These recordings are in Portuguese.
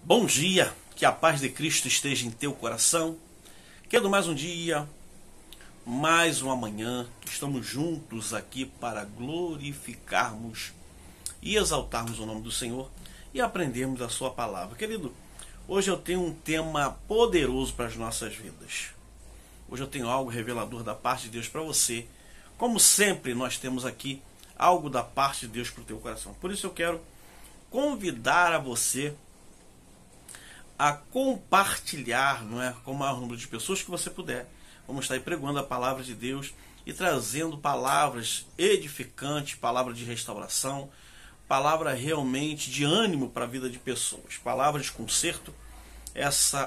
Bom dia, que a paz de Cristo esteja em teu coração. Quero mais um dia, mais uma manhã, estamos juntos aqui para glorificarmos e exaltarmos o nome do Senhor e aprendermos a sua palavra. Querido, hoje eu tenho um tema poderoso para as nossas vidas. Hoje eu tenho algo revelador da parte de Deus para você. Como sempre, nós temos aqui algo da parte de Deus para o teu coração. Por isso eu quero convidar a você a compartilhar, com o maior número de pessoas que você puder. Vamos estar aí pregando a palavra de Deus e trazendo palavras edificantes, palavra de restauração, palavra realmente de ânimo para a vida de pessoas, palavra de conserto.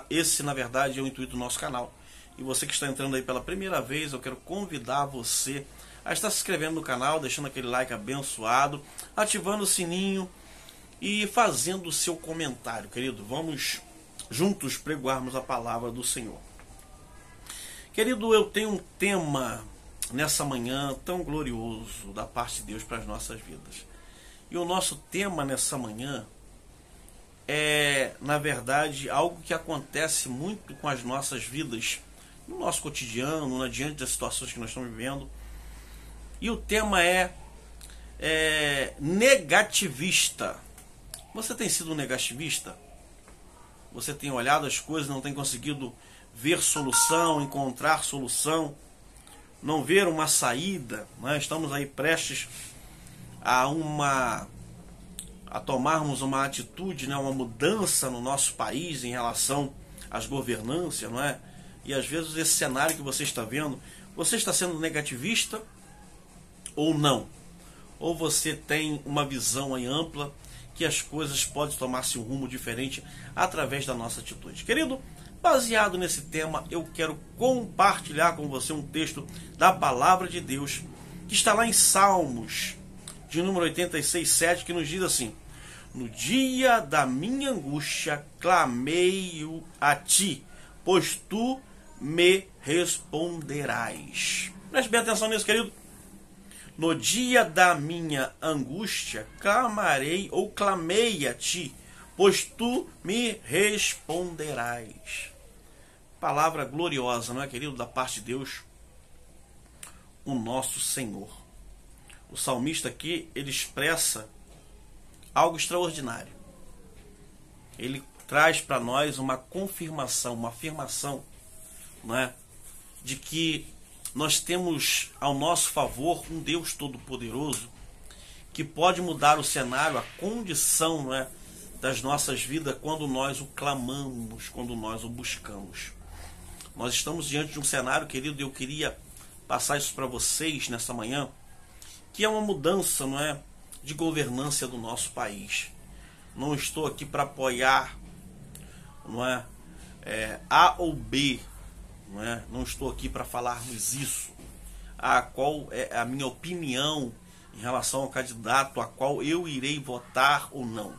Esse, na verdade, é o intuito do nosso canal. E você que está entrando aí pela primeira vez, eu quero convidar você a estar se inscrevendo no canal, deixando aquele like abençoado, ativando o sininho e fazendo o seu comentário, querido. Vamos juntos pregoarmos a palavra do Senhor. Querido, eu tenho um tema nessa manhã tão glorioso da parte de Deus para as nossas vidas. E o nosso tema nessa manhã é, na verdade, algo que acontece muito com as nossas vidas, no nosso cotidiano, diante das situações que nós estamos vivendo. E o tema é negativista. Você tem sido um negativista? Você tem olhado as coisas, não tem conseguido ver solução, encontrar solução, não ver uma saída, Estamos aí prestes a tomarmos uma atitude, uma mudança no nosso país em relação às governâncias, E às vezes esse cenário que você está vendo, você está sendo negativista ou não? Ou você tem uma visão aí ampla que as coisas podem tomar-se um rumo diferente através da nossa atitude. Querido, baseado nesse tema, eu quero compartilhar com você um texto da Palavra de Deus, que está lá em Salmos, de número 86:7, que nos diz assim: no dia da minha angústia, clamei a ti, pois tu me responderás. Preste bem atenção nisso, querido. No dia da minha angústia, clamei a ti, pois tu me responderás. Palavra gloriosa, não é, querido, da parte de Deus, o nosso Senhor. O salmista aqui, ele expressa algo extraordinário. Ele traz para nós uma confirmação, uma afirmação, de que nós temos ao nosso favor um Deus Todo-Poderoso que pode mudar o cenário, a condição, das nossas vidas quando nós o clamamos, quando nós o buscamos. Nós estamos diante de um cenário, querido, e eu queria passar isso para vocês nessa manhã, que é uma mudança, de governança do nosso país. Não estou aqui para apoiar, A ou B. Não estou aqui para falarmos isso. Qual é a minha opinião em relação ao candidato a qual eu irei votar ou não.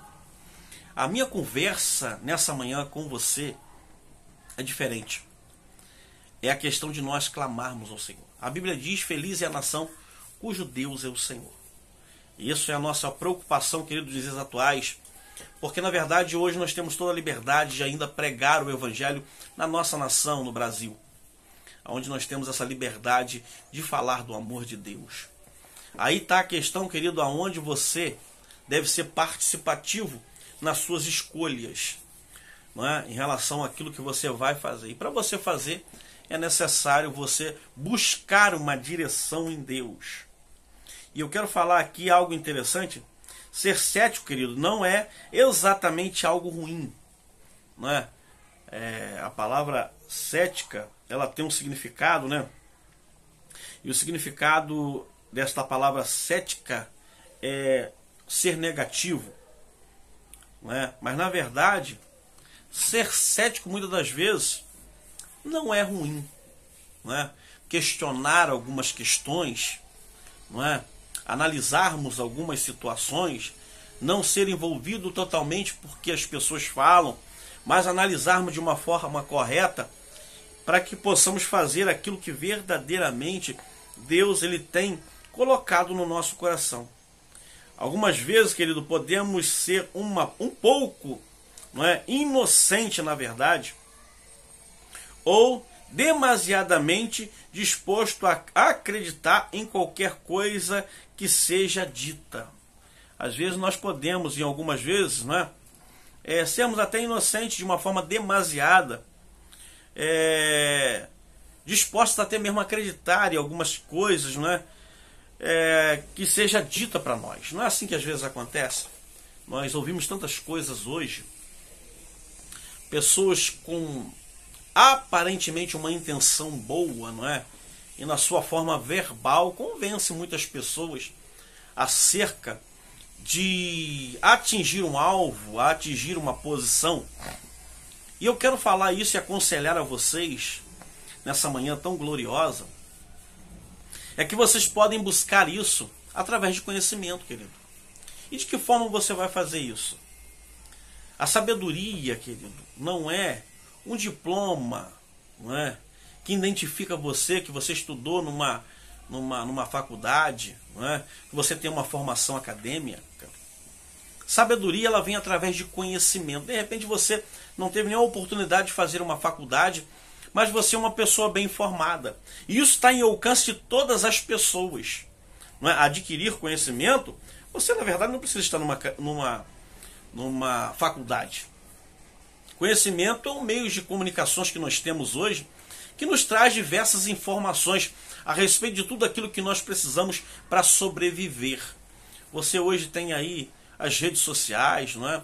A minha conversa nessa manhã com você é diferente. É a questão de nós clamarmos ao Senhor. A Bíblia diz: feliz é a nação cujo Deus é o Senhor. E isso é a nossa preocupação, querido, dos dias atuais, porque na verdade hoje nós temos toda a liberdade de ainda pregar o Evangelho na nossa nação, no Brasil, onde nós temos essa liberdade de falar do amor de Deus. Aí está a questão, querido, aonde você deve ser participativo nas suas escolhas, em relação àquilo que você vai fazer. E para você fazer, é necessário você buscar uma direção em Deus. E eu quero falar aqui algo interessante. Ser cético, querido, não é exatamente algo ruim. A palavra cética, ela tem um significado, E o significado desta palavra cética é ser negativo. Mas na verdade, ser cético muitas das vezes não é ruim. Questionar algumas questões, analisarmos algumas situações, não ser envolvido totalmente porque as pessoas falam, mas analisarmos de uma forma correta para que possamos fazer aquilo que verdadeiramente Deus ele tem colocado no nosso coração. Algumas vezes, querido, podemos ser um pouco não é, inocente na verdade, ou demasiadamente disposto a acreditar em qualquer coisa que seja dita. Às vezes nós podemos, em algumas vezes, não é, sermos até inocentes de uma forma demasiada, dispostos até mesmo a acreditar em algumas coisas, não é, que seja dita para nós. Não é assim que às vezes acontece? Nós ouvimos tantas coisas hoje, pessoas com aparentemente uma intenção boa, não é? E na sua forma verbal convence muitas pessoas acerca de atingir um alvo, atingir uma posição. E eu quero falar isso e aconselhar a vocês nessa manhã tão gloriosa, é que vocês podem buscar isso através de conhecimento, querido. E de que forma você vai fazer isso? A sabedoria, querido, não é um diploma, não é, que identifica você, que você estudou numa faculdade, não é, que você tem uma formação acadêmica. Sabedoria, ela vem através de conhecimento. De repente você não teve nenhuma oportunidade de fazer uma faculdade, mas você é uma pessoa bem informada. E isso está em alcance de todas as pessoas. Não é? Adquirir conhecimento, você na verdade não precisa estar numa faculdade. Conhecimento é um meio de comunicações que nós temos hoje, que nos traz diversas informações a respeito de tudo aquilo que nós precisamos para sobreviver. Você hoje tem aí as redes sociais, não é?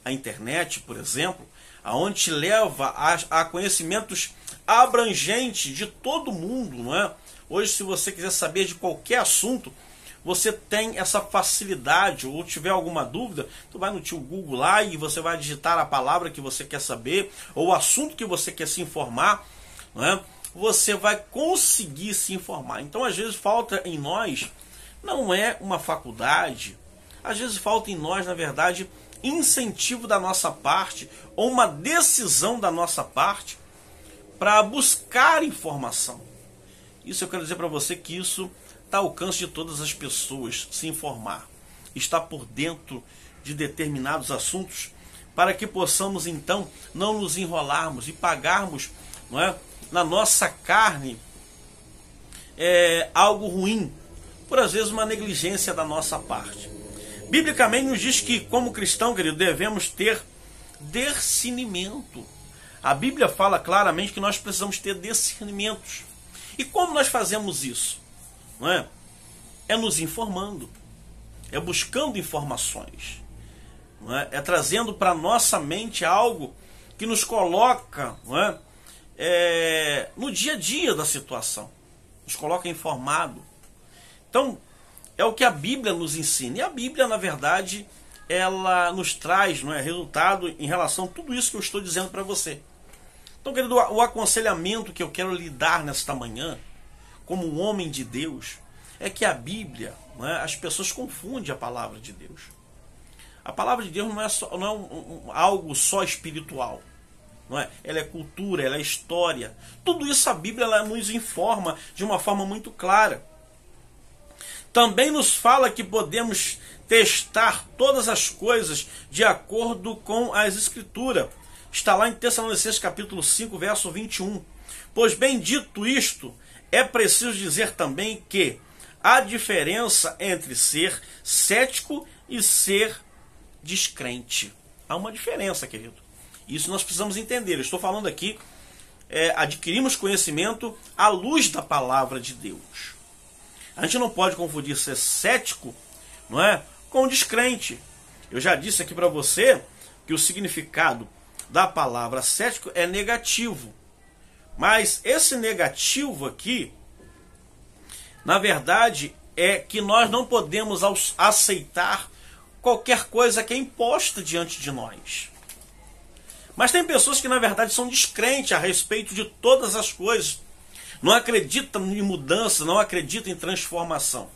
A internet, por exemplo, aonde te leva a conhecimentos abrangentes de todo mundo, não é? Hoje, se você quiser saber de qualquer assunto, você tem essa facilidade, ou tiver alguma dúvida, tu vai no tio Google lá e você vai digitar a palavra que você quer saber, ou o assunto que você quer se informar, não é? Você vai conseguir se informar. Então, às vezes, falta em nós, não é uma faculdade, às vezes falta em nós, na verdade, incentivo da nossa parte, ou uma decisão da nossa parte, para buscar informação. Isso eu quero dizer para você que isso está ao alcance de todas as pessoas, se informar, estar por dentro de determinados assuntos, para que possamos então não nos enrolarmos e pagarmos, não é, na nossa carne algo ruim, por às vezes uma negligência da nossa parte. Biblicamente nos diz que como cristão, querido, devemos ter discernimento. A Bíblia fala claramente que nós precisamos ter discernimentos. E como nós fazemos isso? Não é? É nos informando, é buscando informações, não é? É trazendo para a nossa mente algo que nos coloca, não é? No dia a dia da situação, nos coloca informado. Então, é o que a Bíblia nos ensina. E a Bíblia, na verdade, ela nos traz, não é, resultado em relação a tudo isso que eu estou dizendo para você. Então, querido, o aconselhamento que eu quero lhe dar nesta manhã, como um homem de Deus, é que a Bíblia, não é, as pessoas confundem a palavra de Deus. A palavra de Deus não é algo só espiritual. Não é? Ela é cultura, ela é história. Tudo isso a Bíblia ela nos informa de uma forma muito clara. Também nos fala que podemos testar todas as coisas de acordo com as Escrituras. Está lá em Tessalonicenses capítulo 5, verso 21. Pois bem dito isto, é preciso dizer também que há diferença entre ser cético e ser descrente. Há uma diferença, querido. Isso nós precisamos entender. Eu estou falando aqui, adquirimos conhecimento à luz da palavra de Deus. A gente não pode confundir ser cético, não é, com descrente. Eu já disse aqui para você que o significado da palavra cético é negativo. Mas esse negativo aqui, na verdade, é que nós não podemos aceitar qualquer coisa que é imposta diante de nós. Mas tem pessoas que, na verdade, são descrentes a respeito de todas as coisas. Não acreditam em mudança, não acreditam em transformação.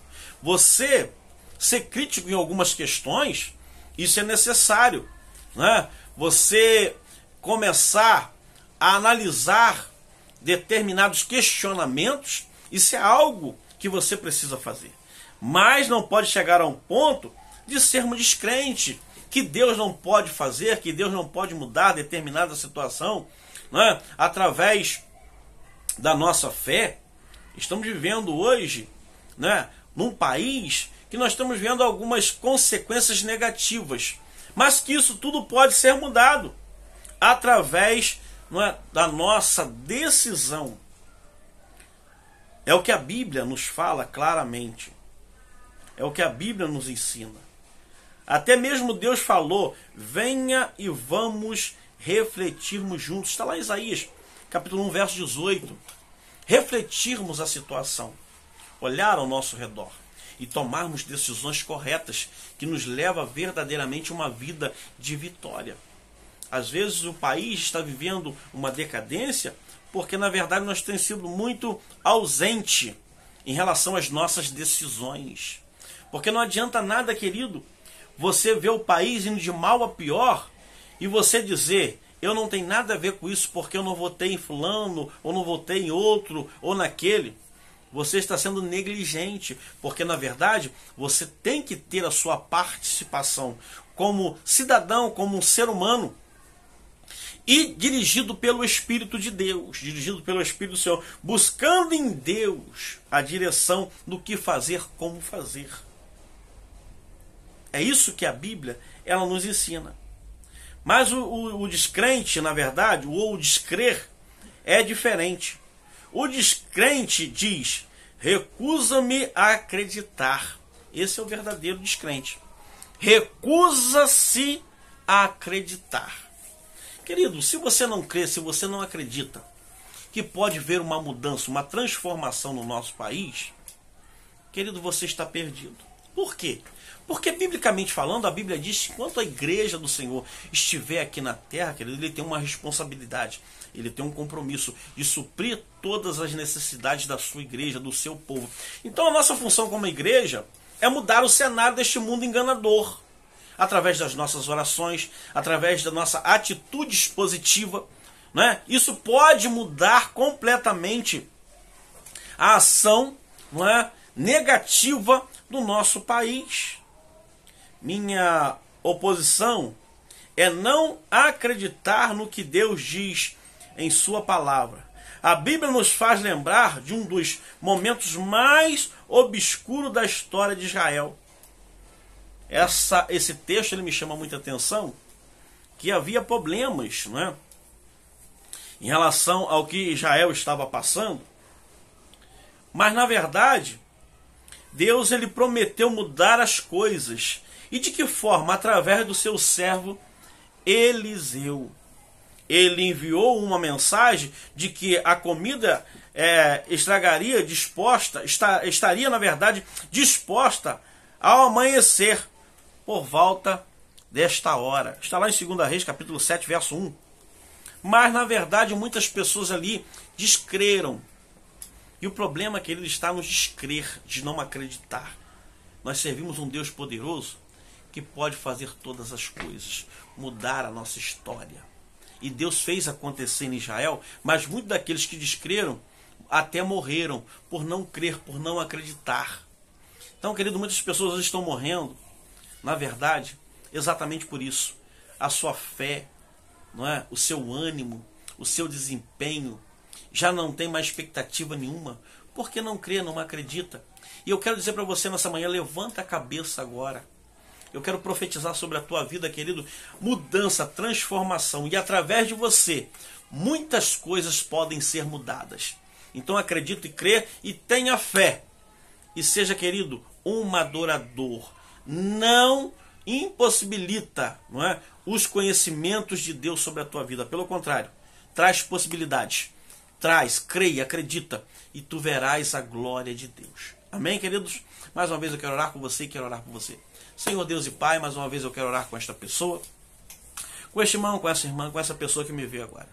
Você ser crítico em algumas questões, isso é necessário. Né? Você começar a analisar determinados questionamentos, isso é algo que você precisa fazer. Mas não pode chegar a um ponto de sermos descrentes, que Deus não pode fazer, que Deus não pode mudar determinada situação, né, através da nossa fé. Estamos vivendo hoje, né, num país que nós estamos vendo algumas consequências negativas, mas que isso tudo pode ser mudado através, não é, da nossa decisão. É o que a Bíblia nos fala claramente. É o que a Bíblia nos ensina. Até mesmo Deus falou: venha e vamos refletirmos juntos. Está lá em Isaías, capítulo 1, verso 18. Refletirmos a situação, olhar ao nosso redor e tomarmos decisões corretas que nos levam verdadeiramente uma vida de vitória. Às vezes o país está vivendo uma decadência porque, na verdade, nós temos sido muito ausente em relação às nossas decisões. Porque não adianta nada, querido, você ver o país indo de mal a pior e você dizer: eu não tenho nada a ver com isso porque eu não votei em fulano, ou não votei em outro, ou naquele. Você está sendo negligente, porque, na verdade, você tem que ter a sua participação como cidadão, como um ser humano, e dirigido pelo Espírito de Deus, dirigido pelo Espírito do Senhor, buscando em Deus a direção do que fazer, como fazer. É isso que a Bíblia ela nos ensina. Mas o descrente, na verdade, ou o descrer, é diferente. O descrente diz: recusa-me a acreditar. Esse é o verdadeiro descrente. Recusa-se a acreditar. Querido, se você não crê, se você não acredita que pode haver uma mudança, uma transformação no nosso país, querido, você está perdido. Por quê? Porque, biblicamente falando, a Bíblia diz que enquanto a igreja do Senhor estiver aqui na terra, querido, ele tem uma responsabilidade, ele tem um compromisso de suprir todas as necessidades da sua igreja, do seu povo. Então a nossa função como igreja é mudar o cenário deste mundo enganador, através das nossas orações, através da nossa atitude positiva, né? Isso pode mudar completamente a ação, não é, negativa do nosso país. Minha oposição é não acreditar no que Deus diz em sua palavra. A Bíblia nos faz lembrar de um dos momentos mais obscuros da história de Israel. Esse texto ele me chama muita atenção, que havia problemas, não é, em relação ao que Israel estava passando, mas na verdade Deus ele prometeu mudar as coisas. E de que forma? Através do seu servo Eliseu. Ele enviou uma mensagem de que a comida estaria na verdade disposta ao amanhecer por volta desta hora. Está lá em 2 Reis, capítulo 7, verso 1. Mas, na verdade, muitas pessoas ali descreram. E o problema é que ele está nos descrer, de não acreditar. Nós servimos um Deus poderoso que pode fazer todas as coisas, mudar a nossa história. E Deus fez acontecer em Israel, mas muitos daqueles que descreram até morreram por não crer, por não acreditar. Então, querido, muitas pessoas estão morrendo, na verdade, exatamente por isso. A sua fé, não é? O seu ânimo, o seu desempenho, já não tem mais expectativa nenhuma, porque não crê, não acredita. E eu quero dizer para você nessa manhã, levanta a cabeça agora. Eu quero profetizar sobre a tua vida, querido, mudança, transformação. E através de você, muitas coisas podem ser mudadas. Então acredite e crê e tenha fé. E seja, querido, um adorador. Não impossibilita, não é, os conhecimentos de Deus sobre a tua vida. Pelo contrário, traz possibilidades. Traz, creia, acredita. E tu verás a glória de Deus. Amém, queridos? Mais uma vez eu quero orar com você e quero orar por você. Senhor Deus e Pai, mais uma vez eu quero orar com esta pessoa, com este irmão, com essa irmã, com essa pessoa que me vê agora.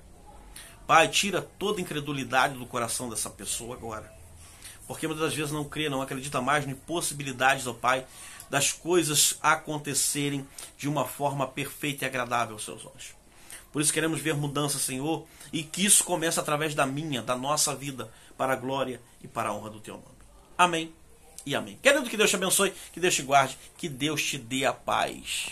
Pai, tira toda incredulidade do coração dessa pessoa agora. Porque muitas vezes não crê, não acredita mais em possibilidades, ó Pai, das coisas acontecerem de uma forma perfeita e agradável aos seus olhos. Por isso queremos ver mudança, Senhor, e que isso comece através da nossa vida, para a glória e para a honra do Teu nome. Amém e amém. Querido, que Deus te abençoe, que Deus te guarde, que Deus te dê a paz.